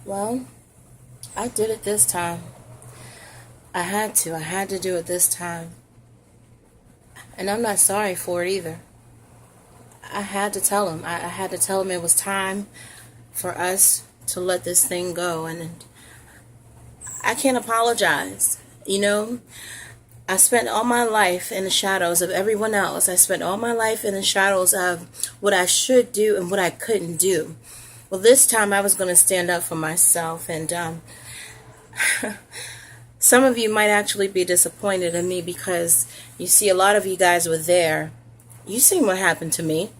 Well, I did it this time. I had to. I had to do it this time. And I'm not sorry for it either. I had to tell him. I had to tell him it was time for us to let this thing go. And I can't apologize. You know, I spent all my life in the shadows of everyone else. I spent all my life in the shadows of what I should do and what I couldn't do. Well, this time I was going to stand up for myself. And some of you might actually be disappointed in me because you see, a lot of you guys were there. You seen what happened to me.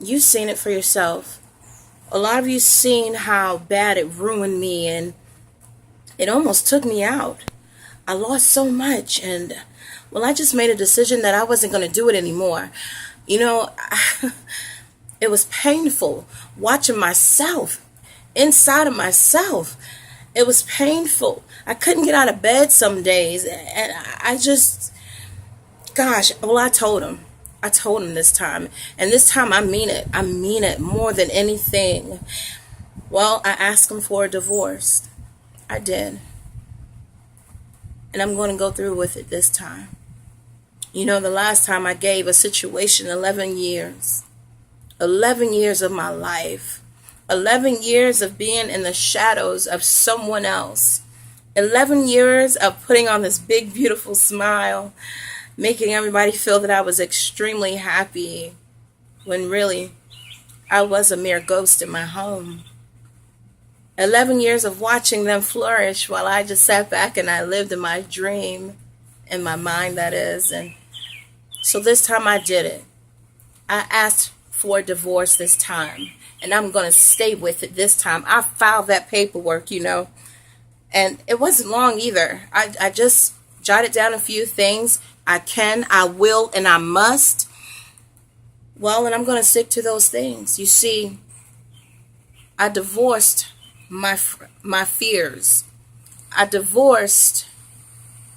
You seen it for yourself. A lot of you seen how bad it ruined me, and it almost took me out. I lost so much, and well, I just made a decision that I wasn't going to do it anymore. You know, it was painful watching myself, inside of myself. It was painful. I couldn't get out of bed some days, and I just, gosh, well, I told him. I told him this time, and this time I mean it. I mean it more than anything. Well, I asked him for a divorce. I did. And I'm going to go through with it this time. You know, the last time I gave a situation 11 years. 11 years of my life. 11 years of being in the shadows of someone else. 11 years of putting on this big, beautiful smile, making everybody feel that I was extremely happy, when really I was a mere ghost in my home. 11 years of watching them flourish while I just sat back and I lived in my dream, in my mind, that is. And so this time I did it. I asked for a divorce this time, and I'm going to stay with it this time. I filed that paperwork, and it wasn't long either. I just jotted down a few things. I can, I will, and I must. Well, and I'm going to stick to those things. You see, I divorced my fears. I divorced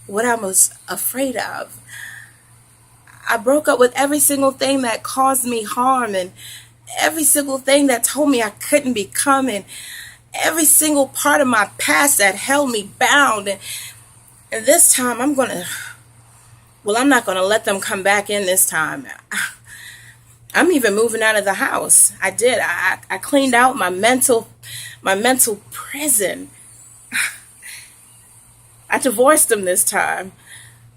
what I was afraid of. I broke up with every single thing that caused me harm, and every single thing that told me I couldn't become, and every single part of my past that held me bound. And this time I'm not going to let them come back in this time. I'm even moving out of the house. I did. I cleaned out my mental prison. I divorced them this time.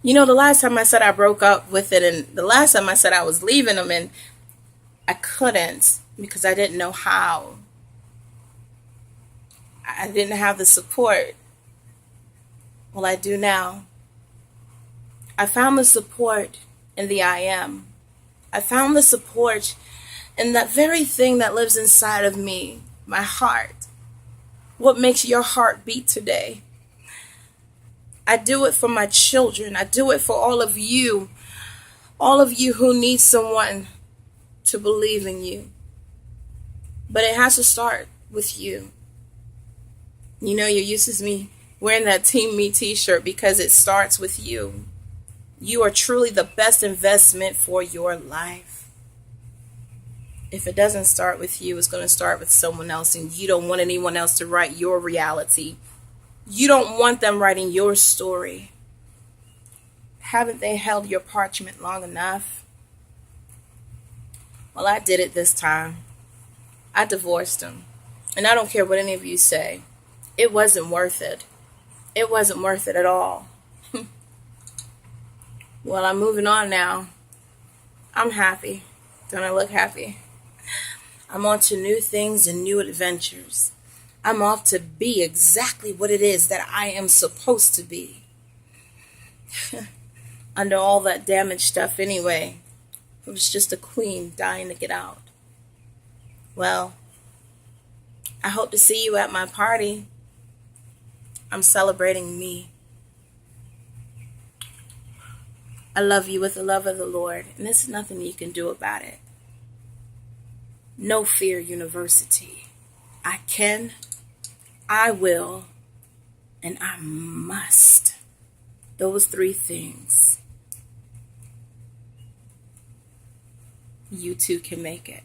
You know, the last time I said I broke up with it, and the last time I said I was leaving them, and I couldn't because I didn't know how. I didn't have the support. Well, I do now. I found the support in the I am. I found the support in that very thing that lives inside of me, my heart. What makes your heart beat today? I do it for my children. I do it for all of you who need someone to believe in you. But it has to start with you. You know, you're used to me wearing that Team Me t-shirt because it starts with you. You are truly the best investment for your life. If it doesn't start with you, it's going to start with someone else, and you don't want anyone else to write your reality. You don't want them writing your story. Haven't they held your parchment long enough? Well, I did it this time. I divorced him. And I don't care what any of you say. It wasn't worth it. It wasn't worth it at all. Well, I'm moving on now. I'm happy. Don't I look happy? I'm on to new things and new adventures. I'm off to be exactly what it is that I am supposed to be. Under all that damaged stuff anyway. It was just a queen dying to get out. Well, I hope to see you at my party. I'm celebrating me. I love you with the love of the Lord, and there's nothing you can do about it. No Fear University. I can, I will, and I must. Those three things. You too can make it.